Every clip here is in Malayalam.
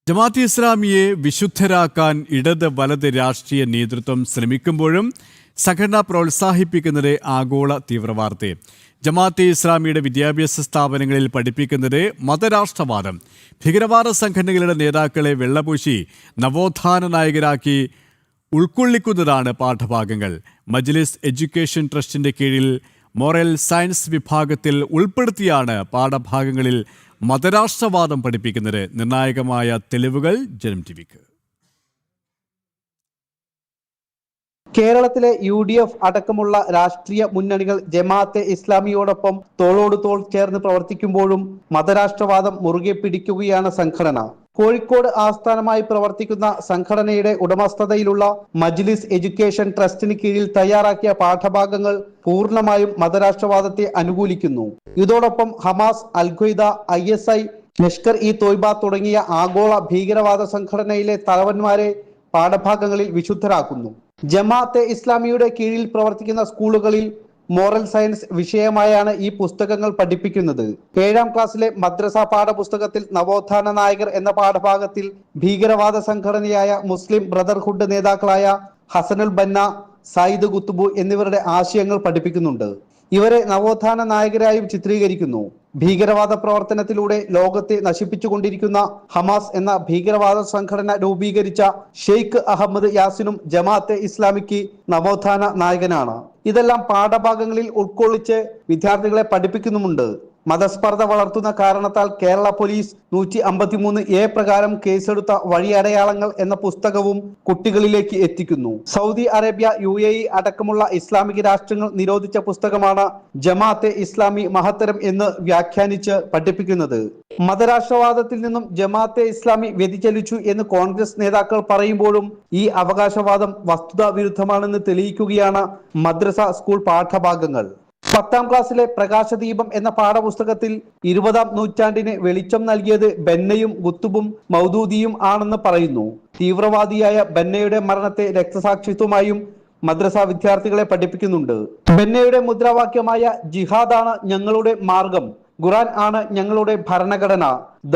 ജമാഅത്തെ ഇസ്ലാമിയെ വിശുദ്ധരാക്കാൻ ഇടത് വലത് രാഷ്ട്രീയ നേതൃത്വം ശ്രമിക്കുമ്പോഴും സംഘടന പ്രോത്സാഹിപ്പിക്കുന്നത് ആഗോള തീവ്രവാദത്തെ. ജമാഅത്തെ ഇസ്ലാമിയുടെ വിദ്യാഭ്യാസ സ്ഥാപനങ്ങളിൽ പഠിപ്പിക്കുന്നത് മതരാഷ്ട്രവാദം. ഭീകരവാദ സംഘടനകളുടെ നേതാക്കളെ വെള്ളപൂശി നവോത്ഥാന നായകരാക്കി ഉൾക്കൊള്ളിക്കുന്നതാണ് പാഠഭാഗങ്ങൾ. മജ്ലിസ് എഡ്യൂക്കേഷൻ ട്രസ്റ്റിന്റെ കീഴിൽ മോറൽ സയൻസ് വിഭാഗത്തിൽ ഉൾപ്പെടുത്തിയാണ് പാഠഭാഗങ്ങളിൽ മതരാഷ്ട്രവാദം പഠിപ്പിക്കുന്നത്. നിർണായകമായ തെളിവുകൾ ജനം ടിവിക്ക്. കേരളത്തിലെ UDF അടക്കമുള്ള രാഷ്ട്രീയ മുന്നണികൾ ജമാഅത്തെ ഇസ്ലാമിയോടൊപ്പം തോളോട് തോൾ ചേർന്ന് പ്രവർത്തിക്കുമ്പോഴും മതരാഷ്ട്രവാദം മുറുകെ പിടിക്കുകയാണ് സംഘടന. കോഴിക്കോട് ആസ്ഥാനമായി പ്രവർത്തിക്കുന്ന സംഘടനയുടെ ഉടമസ്ഥതയിലുള്ള മജ്ലിസ് എഡ്യൂക്കേഷൻ ട്രസ്റ്റിന് കീഴിൽ തയ്യാറാക്കിയ പാഠഭാഗങ്ങൾ പൂർണ്ണമായും മതരാഷ്ട്രവാദത്തെ അനുകൂലിക്കുന്നു. ഇതോടൊപ്പം ഹമാസ്, അൽ-ഖ്വയ്ദ, ISI, ലഷ്കർ-ഇ-തോയ്ബ തുടങ്ങിയ ആഗോള ഭീകരവാദ സംഘടനയിലെ തലവന്മാരെ പാഠഭാഗങ്ങളിൽ വിശുദ്ധരാക്കുന്നു. ജമാഅത്തെ ഇസ്ലാമിയുടെ കീഴിൽ പ്രവർത്തിക്കുന്ന സ്കൂളുകളിൽ മോറൽ സയൻസ് വിഷയമായാണ് ഈ പുസ്തകങ്ങൾ പഠിപ്പിക്കുന്നത്. 7ാം ക്ലാസ്സിലെ മദ്രസ പാഠപുസ്തകത്തിൽ നവോത്ഥാന നായകർ എന്ന പാഠഭാഗത്തിൽ ഭീകരവാദ സംഘടനയായ മുസ്ലിം ബ്രദർഹുഡ് നേതാക്കളായ ഹസനുൽ ബന്ന, സയ്യിദ് ഖുത്ബ് എന്നിവരുടെ ആശയങ്ങൾ പഠിപ്പിക്കുന്നുണ്ട്. ഇവരെ നവോത്ഥാന നായകരായും ചിത്രീകരിക്കുന്നു. ഭീകരവാദ പ്രവർത്തനത്തിലൂടെ ലോകത്തെ നശിപ്പിച്ചുകൊണ്ടിരിക്കുന്ന ഹമാസ് എന്ന ഭീകരവാദ സംഘടന രൂപീകരിച്ച ഷെയ്ഖ് അഹമ്മദ് യാസിനും ജമാഅത്തെ ഇസ്ലാമിക്ക് നവോത്ഥാന നായകനാണ്. ഇതെല്ലാം പാഠഭാഗങ്ങളിൽ ഉൾക്കൊള്ളിച്ച് വിദ്യാർത്ഥികളെ പഠിപ്പിക്കുന്നുമുണ്ട്. മതസ്പർദ്ധ വളർത്തുന്ന കാരണത്താൽ കേരള പോലീസ് 153A പ്രകാരം കേസെടുത്ത വഴിയടയാളങ്ങൾ എന്ന പുസ്തകവും കുട്ടികളിലേക്ക് എത്തിക്കുന്നു. സൗദി അറേബ്യ, UAE അടക്കമുള്ള ഇസ്ലാമിക രാഷ്ട്രങ്ങൾ നിരോധിച്ച പുസ്തകമാണ് ജമാഅത്തെ ഇസ്ലാമി മഹത്തരം എന്ന് വ്യാഖ്യാനിച്ച് പഠിപ്പിക്കുന്നത്. മതരാഷ്ട്രവാദത്തിൽ നിന്നും ജമാഅത്തെ ഇസ്ലാമി വ്യതിചലിച്ചു എന്ന് കോൺഗ്രസ് നേതാക്കൾ പറയുമ്പോഴും ഈ അവകാശവാദം വസ്തുതാ വിരുദ്ധമാണെന്ന് തെളിയിക്കുകയാണ് മദ്രസ സ്കൂൾ പാഠഭാഗങ്ങൾ. 10ാം ക്ലാസ്സിലെ പ്രകാശദീപം എന്ന പാഠപുസ്തകത്തിൽ 20ാം നൂറ്റാണ്ടിന് വെളിച്ചം നൽകിയത് ബന്നയും ഖുത്ബും മൗദൂദിയും ആണെന്ന് പറയുന്നു. തീവ്രവാദിയായ ബന്നയുടെ മരണത്തെ രക്തസാക്ഷിത്വമായും മദ്രസ വിദ്യാർത്ഥികളെ പഠിപ്പിക്കുന്നുണ്ട്. ബന്നയുടെ മുദ്രാവാക്യമായ ജിഹാദാണ് ഞങ്ങളുടെ മാർഗം, ഖുർആൻ ആണ് ഞങ്ങളുടെ ഭരണഘടന,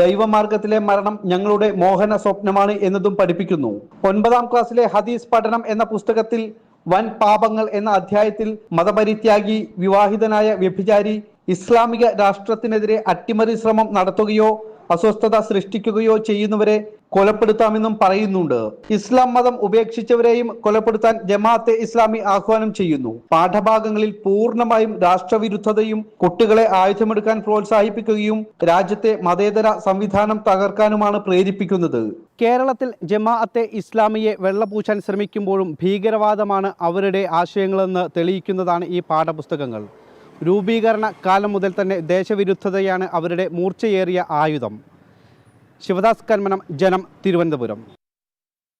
ദൈവമാർഗത്തിലെ മരണം ഞങ്ങളുടെ മോഹന സ്വപ്നമാണ് എന്നതും പഠിപ്പിക്കുന്നു. 9ാം ക്ലാസ്സിലെ ഹദീസ് പഠനം എന്ന പുസ്തകത്തിൽ വൻ പാപങ്ങൾ എന്ന അധ്യായത്തിൽ മതപരിത്യാഗി, വിവാഹിതനായ വ്യഭിചാരി, ഇസ്ലാമിക രാഷ്ട്രത്തിനെതിരെ അട്ടിമറി ശ്രമം നടത്തുകയോ അസ്വസ്ഥത സൃഷ്ടിക്കുകയോ ചെയ്യുന്നവരെ കൊലപ്പെടുത്താമെന്നും പറയുന്നുണ്ട്. ഇസ്ലാം മതം ഉപേക്ഷിച്ചവരെയും കൊലപ്പെടുത്താൻ ജമാഅത്തെ ഇസ്ലാമി ആഹ്വാനം ചെയ്യുന്നു. പാഠഭാഗങ്ങളിൽ പൂർണ്ണമായും രാഷ്ട്രവിരുദ്ധതയും കുട്ടികളെ ആയുധമെടുക്കാൻ പ്രോത്സാഹിപ്പിക്കുകയും രാജ്യത്തെ മതേതര സംവിധാനം തകർക്കാനുമാണ് പ്രേരിപ്പിക്കുന്നത്. കേരളത്തിൽ ജമാഅത്തെ ഇസ്ലാമിയെ വെള്ളപൂശാൻ ശ്രമിക്കുമ്പോഴും ഭീകരവാദമാണ് അവരുടെ ആശയങ്ങളെന്ന് തെളിയിക്കുന്നതാണ് ഈ പാഠപുസ്തകങ്ങൾ. രൂപീകരണ കാലം മുതൽ തന്നെ ദേശവിരുദ്ധതയാണ് അവരുടെ മൂർച്ചയേറിയ ആയുധം. ശിവദാസ് കന്മനം, ജനം, തിരുവനന്തപുരം.